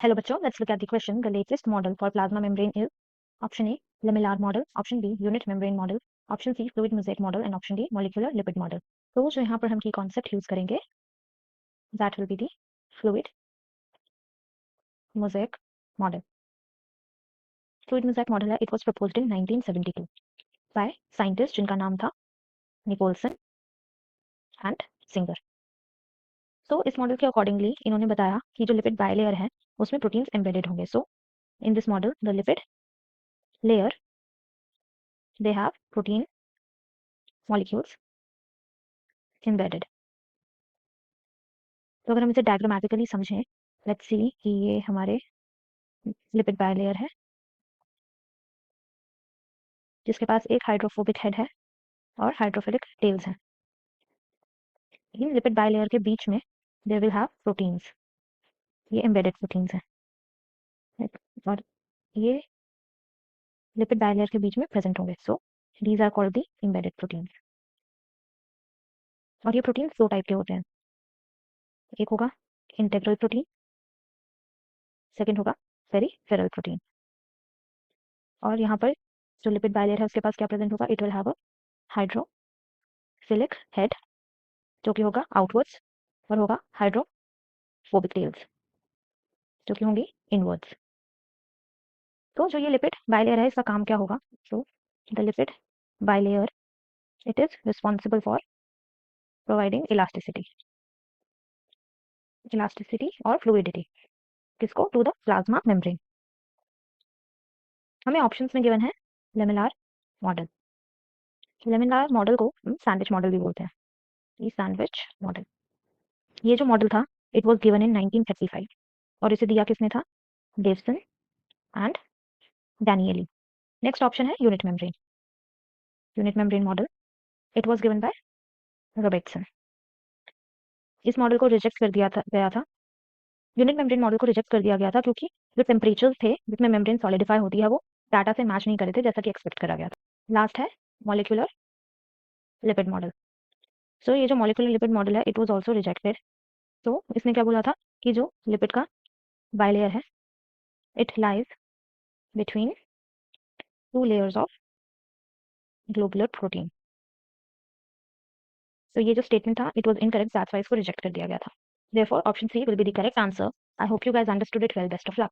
Hello बच्चों, let's look at the question. The latest model for plasma membrane is option A lamellar model, option B unit membrane model, option C fluid mosaic model and option D molecular lipid model. तो जो यहाँ पर हम की concept use करेंगे that will be the fluid mosaic model. Fluid mosaic model है, it was proposed in 1972 by scientists जिनका नाम था निकोलसन एंड सिंगर. तो इस मॉडल के अकॉर्डिंगली इन्होंने बताया कि जो लिपिड बायलेयर है उसमें प्रोटीन्स एम्बेडेड होंगे. So in this model the lipid layer they have protein molecules embedded. तो अगर हम इसे डायग्रामेटिकली समझें, लेट्स सी कि ये हमारे लिपिड बायलेयर है जिसके पास एक हाइड्रोफोबिक हेड है और हाइड्रोफिलिक टेल्स हैं. इन लिपिड बायलेयर के बीच में दे विल हैव प्रोटीन्स. ये एम्बेडेड प्रोटीन्स हैं और ये लिपिड बायलेयर के बीच में प्रेजेंट होंगे. So these are called the embedded proteins. और ये प्रोटीन्स दो टाइप के होते हैं. एक होगा इंटेग्रल प्रोटीन, सेकेंड होगा पेरिफेरल प्रोटीन. और यहाँ पर जो लिपिड बायलेयर है उसके पास क्या प्रेजेंट होगा? It will have a hydrophilic head जो कि होगा आउटवर्ड्स और होगा हाइड्रोफोबिक टेल्स जो कि होंगी इनवर्ड्स. तो जो ये लिपिड बायलेयर है इसका काम क्या होगा? So the lipid bilayer it is responsible for providing elasticity और फ्लूइडिटी किसको? To the plasma membrane. हमें ऑप्शंस में गिवन है लेमिनार मॉडल. लेमिनार मॉडल को सैंडविच मॉडल भी बोलते हैं. ये सैंडविच मॉडल, ये जो मॉडल था इट वाज गिवन इन 1935 और इसे दिया किसने था? Davson and Danielli. Next option है unit membrane. Unit membrane model it was given by Robertson. इस मॉडल को रिजेक्ट कर दिया गया था. यूनिट मेम्ब्रेन मॉडल को रिजेक्ट कर दिया गया था क्योंकि जो टेम्परेचर थे जिसमें मेम्ब्रेन सॉलिडिफाई होती है वो डाटा से मैच नहीं कर रहे थे जैसा कि एक्सपेक्ट करा गया था. लास्ट है मॉलिक्यूलर लिपिड मॉडल. सो ये जो मॉलिक्यूलर लिपिड मॉडल है इट वाज आल्सो रिजेक्टेड. तो इसने क्या बोला था कि जो लिपिड का बायलेयर है it lies between two layers of globular protein. तो ये जो स्टेटमेंट था it was incorrect, that's why इसको रिजेक्ट कर दिया गया था. Therefore option C will be the correct answer. I hope you guys understood it well. Best of luck.